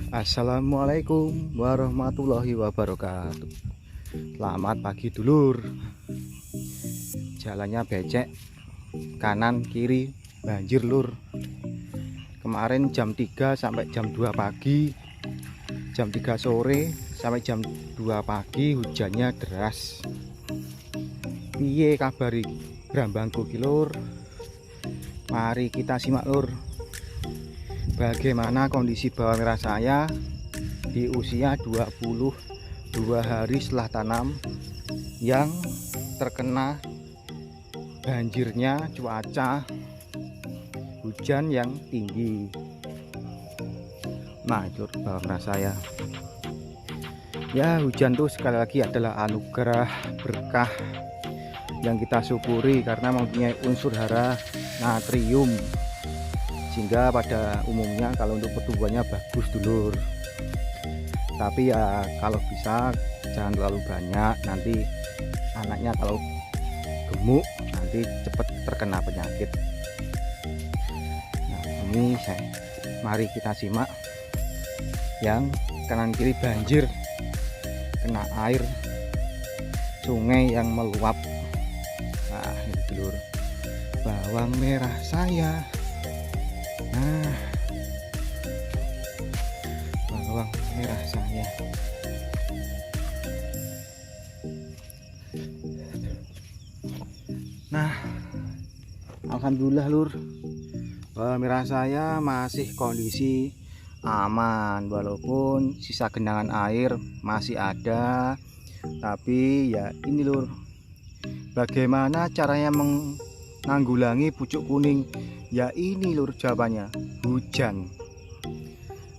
Assalamualaikum warahmatullahi wabarakatuh. Selamat pagi dulur. Jalannya becek, kanan kiri banjir lur. Kemarin jam 3 sampai jam 2 pagi, jam 3 sore sampai jam 2 pagi hujannya deras. Piye kabari brambangku ki lur? Mari kita simak lur, bagaimana kondisi bawang merah saya di usia 22 hari setelah tanam yang terkena banjirnya cuaca hujan yang tinggi. Nah itu bawang merah saya ya. Hujan tuh sekali lagi adalah anugerah berkah yang kita syukuri karena mempunyai unsur hara natrium, sehingga pada umumnya kalau untuk pertumbuhannya bagus dulur. Tapi ya kalau bisa jangan terlalu banyak, nanti anaknya kalau gemuk nanti cepat terkena penyakit. Nah ini mari kita simak yang kanan kiri banjir, kena air sungai yang meluap. Nah ini dulur bawang merah saya. Nah bawang merah saya alhamdulillah lur, bawang merah saya masih kondisi aman walaupun sisa genangan air masih ada. Tapi ya ini lur, bagaimana caranya menanggulangi pucuk kuning? Ya ini lur jawabannya, hujan.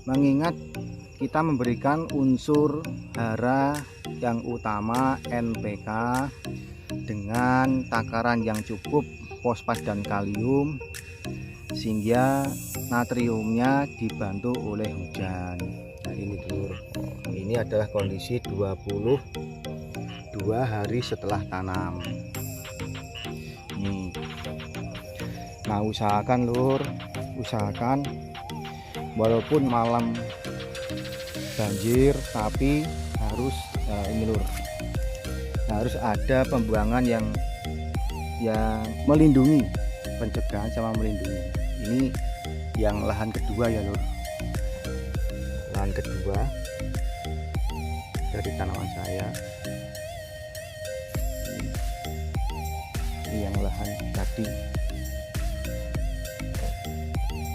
Mengingat kita memberikan unsur hara yang utama NPK dengan takaran yang cukup fosfat dan kalium, sehingga natriumnya dibantu oleh hujan. Nah ini lur, ini adalah kondisi 22 hari setelah tanam. Nah usahakan lur, usahakan walaupun malam banjir tapi harus ini lur, harus ada pembuangan yang melindungi, pencegahan sama melindungi. Ini yang lahan kedua ya lur, lahan kedua dari tanaman saya. Ini yang lahan tadi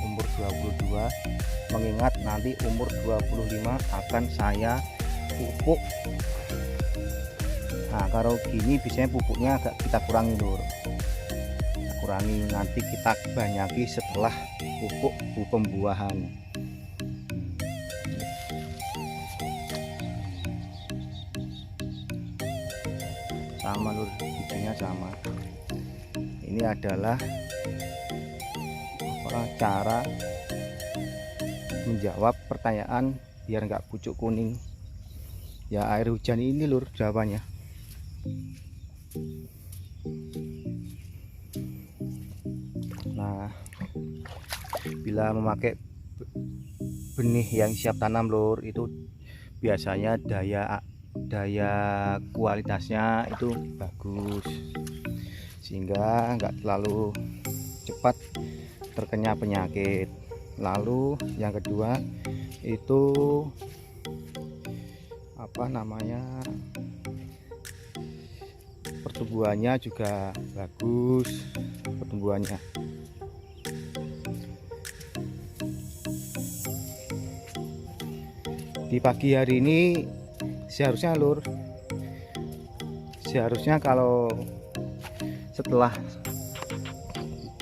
umur 22, mengingat nanti umur 25 akan saya pupuk. Nah kalau gini biasanya pupuknya agak kita kurangi lur, kita kurangi, nanti kita banyaki setelah pupuk pembuahan. Sama lur, bijinya sama. Ini adalah cara menjawab pertanyaan biar nggak pucuk kuning ya air hujan ini lur jawabannya. Nah bila memakai benih yang siap tanam lur, itu biasanya daya kualitasnya itu bagus, sehingga nggak terlalu cepat terkena penyakit. Lalu yang kedua itu apa namanya, pertumbuhannya juga bagus, pertumbuhannya. Di pagi hari ini seharusnya lur, seharusnya kalau setelah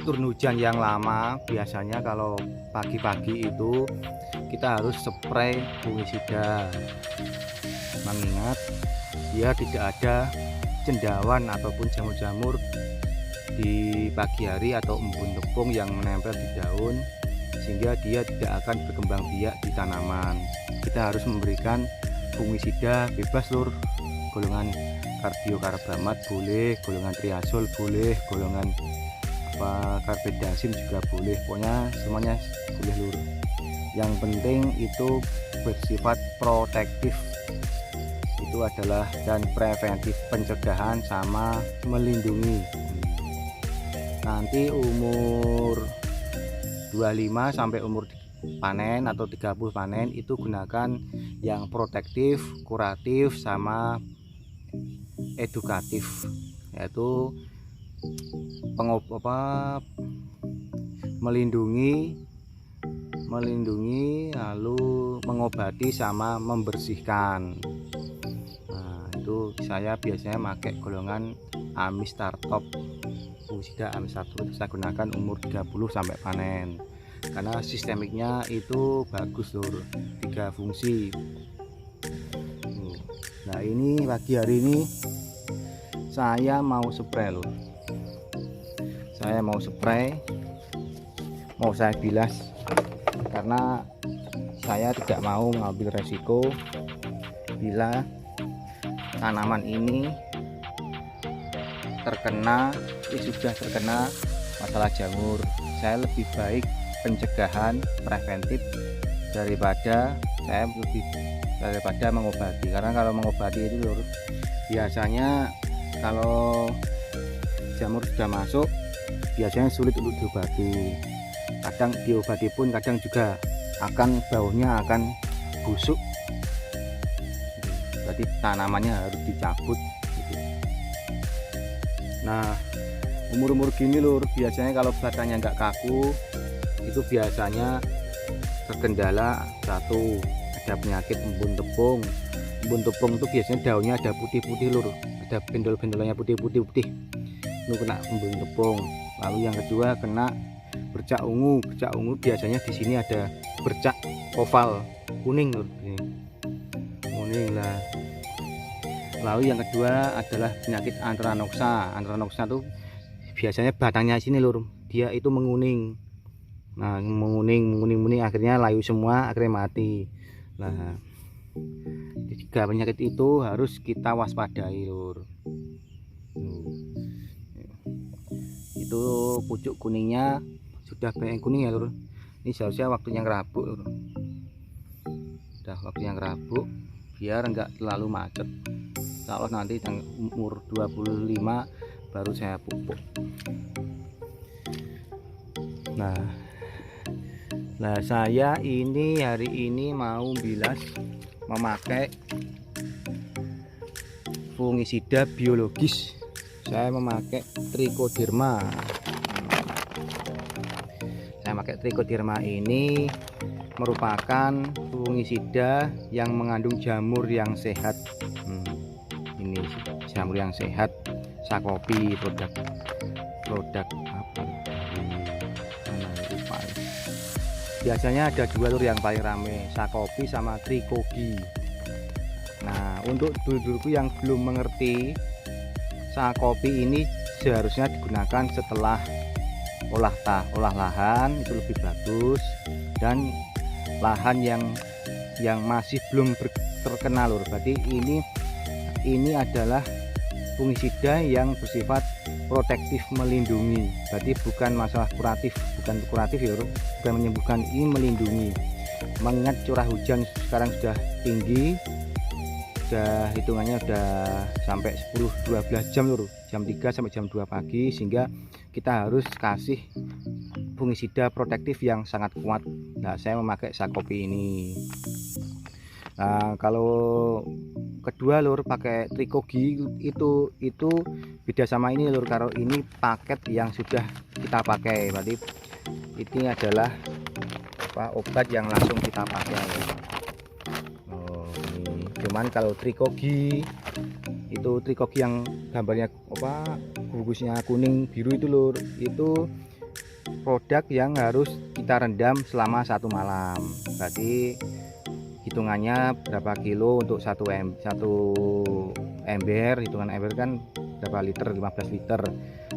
turun hujan yang lama, biasanya kalau pagi-pagi itu kita harus spray fungisida, mengingat dia tidak ada cendawan ataupun jamur-jamur di pagi hari atau embun tepung yang menempel di daun, sehingga dia tidak akan berkembang biak di tanaman. Kita harus memberikan fungisida bebas lur, golongan karbiokarbamat boleh, golongan triazol boleh, golongan karbedasim juga boleh, pokoknya semuanya boleh lur. Yang penting itu bersifat protektif, itu adalah dan preventif, pencegahan sama melindungi. Nanti umur 25 sampai umur panen atau 30 panen itu gunakan yang protektif, kuratif sama edukatif, yaitu melindungi lalu mengobati sama membersihkan. Nah, itu saya biasanya pakai golongan Amistartop, fungisida Amistartop itu saya gunakan umur 30 sampai panen, karena sistemiknya itu bagus lur, 3 fungsi. Nah ini pagi hari ini saya mau spray lur, saya mau spray, mau saya bilas, karena saya tidak mau mengambil resiko bila tanaman ini sudah terkena masalah jamur. Saya lebih baik pencegahan preventif daripada mengobati, karena kalau mengobati itu lur, biasanya kalau jamur sudah masuk biasanya sulit untuk diobati. Kadang diobati pun kadang juga baunya akan busuk, berarti tanamannya harus dicabut gitu. Nah umur gini lur, biasanya kalau batangnya nggak kaku itu biasanya terkendala satu, ada penyakit embun tepung. Embun tepung itu biasanya daunnya ada putih-putih lur, ada bendol-bendolnya putih-putih itu kena embun tepung. Lalu yang kedua kena bercak ungu. Bercak ungu biasanya di sini ada bercak oval kuning lur, ini kuning lah. Lalu yang kedua adalah penyakit Anthranoxa. Anthranoxa itu biasanya batangnya sini lur, dia itu menguning. Nah menguning akhirnya layu semua, akhirnya mati. Nah 3 penyakit itu harus kita waspadai lur. Itu pucuk kuningnya sudah banyak kuning ya lur, ini seharusnya waktunya ngerabuk lur. Udah waktunya ngerabuk biar enggak terlalu macet. Kalau nanti umur 25 baru saya pupuk. Nah saya ini hari ini mau bilas memakai fungisida biologis. Saya memakai Trichoderma. Saya pakai Trichoderma ini merupakan fungisida yang mengandung jamur yang sehat. Ini jamur yang sehat, Sakopi, produk apa? Biasanya ada 2 lur yang paling rame, Sakopi sama Trichogi. Nah untuk dulurku yang belum mengerti, Sakopi ini seharusnya digunakan setelah olah lahan, itu lebih bagus, dan lahan yang masih belum terkena lur. Berarti ini adalah fungisida yang bersifat protektif, melindungi. Berarti bukan masalah kuratif ya lur, bukan menyembuhkan, ini melindungi. Mengingat curah hujan sekarang sudah tinggi, hitungannya udah sampai 10-12 jam lur, jam 3 sampai jam 2 pagi, sehingga kita harus kasih fungisida protektif yang sangat kuat. Nah saya memakai Sakopi ini. Nah kalau kedua lur pakai Trichogi itu beda sama ini lur. Kalau ini paket yang sudah kita pakai, berarti ini adalah obat yang langsung kita pakai. Cuman kalau Trichogi yang gambarnya bungkusnya kuning biru itu lur, itu produk yang harus kita rendam selama 1 malam. Berarti hitungannya berapa kilo untuk satu ember, hitungan ember kan berapa liter, 15 liter.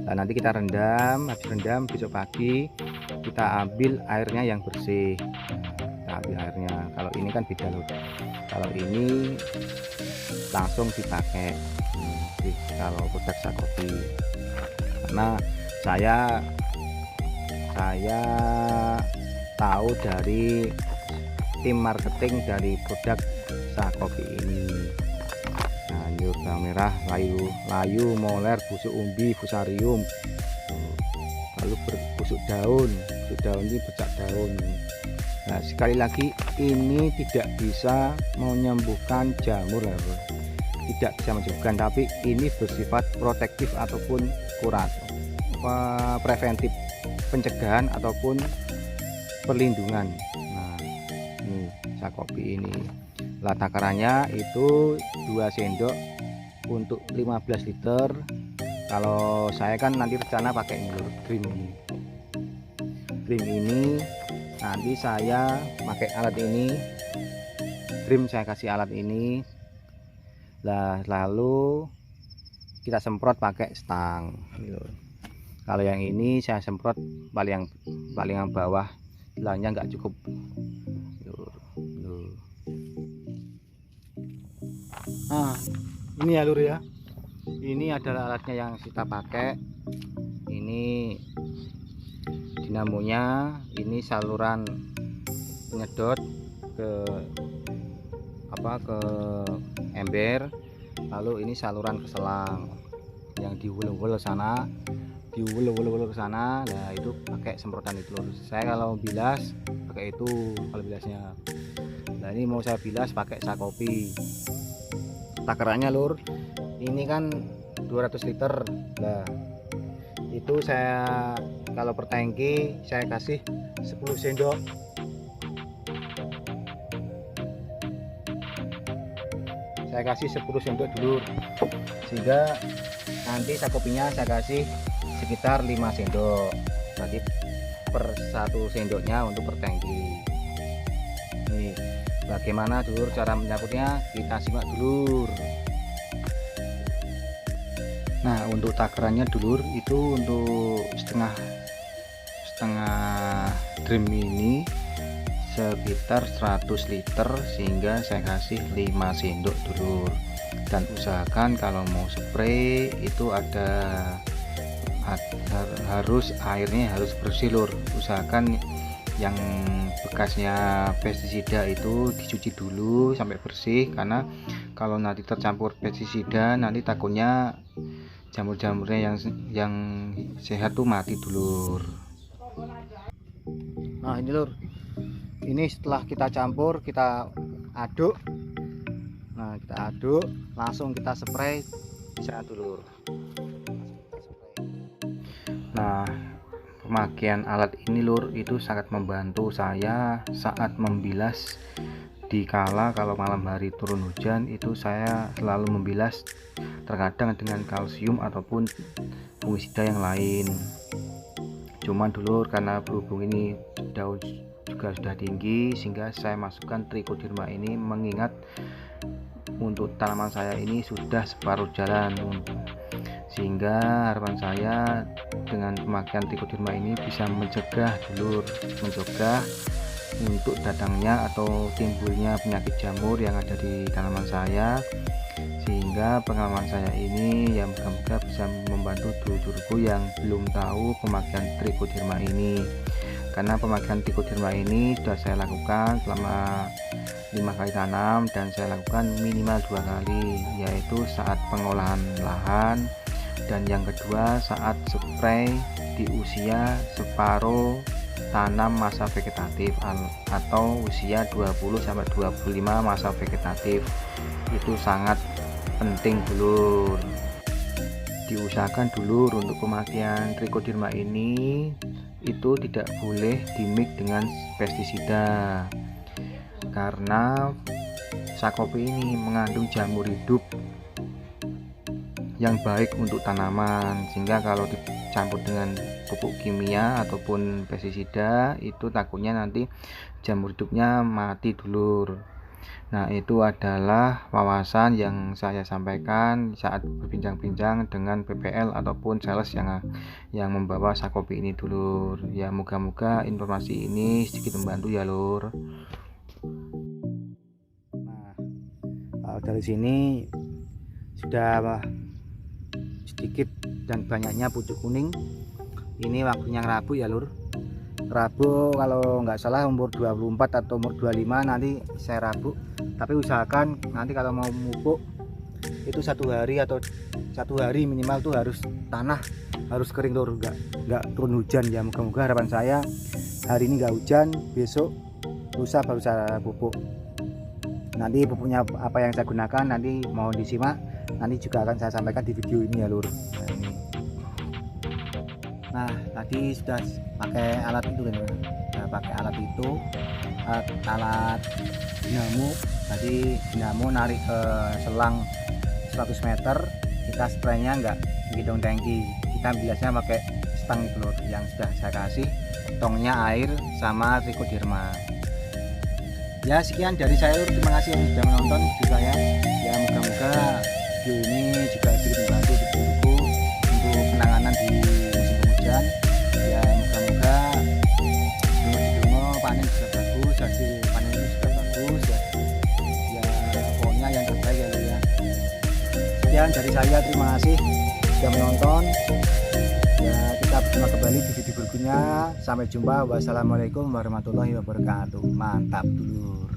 Nah nanti kita rendam, habis rendam besok pagi kita ambil airnya yang bersih. Kita ambil airnya. Kalau ini kan beda loh, kalau ini langsung dipakai kalau produk Sakopi. Karena saya tahu dari tim marketing dari produk Sakopi ini. Sayur bawang merah, layu, moler, busuk umbi, fusarium, lalu busuk daun ini bercak daun. Nah, sekali lagi ini tidak bisa menyembuhkan jamur, tidak bisa menyembuhkan, tapi ini bersifat protektif ataupun preventif, pencegahan ataupun perlindungan. Nah, ini Sakopi ini. Lah takarannya itu 2 sendok untuk 15 liter. Kalau saya kan nanti rencana pakai cream ini. Cream ini nanti saya pakai alat ini. Cream saya kasih alat ini. Lah lalu kita semprot pakai stang. Kalau yang ini saya semprot paling yang bawah, lainnya nggak cukup. Nah, ini ya lur ya. Ini adalah alatnya yang kita pakai. Ini dinamonya, ini saluran penyedot ke ember, lalu ini saluran ke selang yang diwul-wul sana, ke sana. Nah, itu pakai semprotan itu lur. Saya kalau bilas pakai itu kalau bilasnya. Nah, ini mau saya bilas pakai Sakopi. Takarannya lur, ini kan 200 liter. Nah, itu saya kalau per tangki saya kasih 10 sendok. Saya kasih 10 sendok dulu, sehingga nanti Sakopinya saya kasih sekitar 5 sendok. Nanti per 1 sendoknya untuk per tangki. Nih, bagaimana dulur cara menyampurnya, kita simak dulur. Nah, untuk takarannya dulur itu untuk setengah drum ini sekitar 100 liter, sehingga saya kasih 5 sendok dulur. Dan usahakan kalau mau spray itu harus airnya harus bersih lur. Usahakan yang bekasnya pestisida itu dicuci dulu sampai bersih, karena kalau nanti tercampur pestisida nanti takutnya jamur-jamurnya yang sehat tuh mati dulur. Nah, ini lur, ini setelah kita campur, kita aduk. Nah, kita aduk, langsung kita spray bisa dulur. Nah, pemakaian alat ini lur itu sangat membantu saya saat membilas. Dikala kalau malam hari turun hujan itu saya selalu membilas, terkadang dengan kalsium ataupun fungisida yang lain. Cuman dulur, karena berhubung ini daun juga sudah tinggi, sehingga saya masukkan trichoderma ini, mengingat untuk tanaman saya ini sudah separuh jalan, sehingga harapan saya dengan pemakaian trichoderma ini bisa mencegah untuk datangnya atau timbulnya penyakit jamur yang ada di tanaman saya. Sehingga pengalaman saya ini yang moga-moga bisa membantu dulur-dulurku yang belum tahu pemakaian trichoderma ini. Karena pemakaian trichoderma ini sudah saya lakukan selama 5 kali tanam, dan saya lakukan minimal 2 kali, yaitu saat pengolahan lahan, dan yang kedua saat spray di usia separuh tanam masa vegetatif atau usia 20-25 masa vegetatif. Itu sangat penting dulur. Diusahakan dulur untuk pemakaian trichoderma ini itu tidak boleh dimix dengan pestisida, karena Sakopi ini mengandung jamur hidup yang baik untuk tanaman, sehingga kalau dicampur dengan pupuk kimia ataupun pestisida itu takutnya nanti jamur hidupnya mati dulur. Nah, itu adalah wawasan yang saya sampaikan saat berbincang-bincang dengan PPL ataupun sales yang membawa Sakopi ini dulur. Ya, moga-moga informasi ini sedikit membantu ya lur. Nah, dari sini sudah sedikit dan banyaknya pucuk kuning. Ini waktunya rabuk ya lur. rabuk, kalau nggak salah umur 24 atau umur 25 nanti saya rabuk. Tapi usahakan nanti kalau mau pupuk itu 1 hari atau 1 hari minimal tuh harus tanah harus kering tuh, nggak turun hujan ya. Moga-moga harapan saya hari ini nggak hujan, besok lusa baru saya pupuk. Nanti pupuknya apa yang saya gunakan nanti mohon disimak, nanti juga akan saya sampaikan di video ini ya lur. Nah tadi sudah pakai alat itu kan, sudah pakai alat itu, alat dinamo. Tadi dinamo narik ke selang 100 meter, kita spraynya nggak hidung tangki, kita biasanya pakai stang itu lur, yang sudah saya kasih tongnya air sama trikoderma. Ya sekian dari saya lur, terima kasih yang sudah menonton video saya ya. Moga-moga video ini juga sedikit membantu ibu-ibu untuk penanganan di musim penghujan ya. Moga-moga panen sudah bagus, hasil panen ini sudah bagus ya. Ya pokoknya yang terbaik ya lur ya. Sekian dari saya, terima kasih sudah menonton ya. Kita berjumpa kembali di video berikutnya. Sampai jumpa, wassalamualaikum warahmatullahi wabarakatuh. Mantap dulur.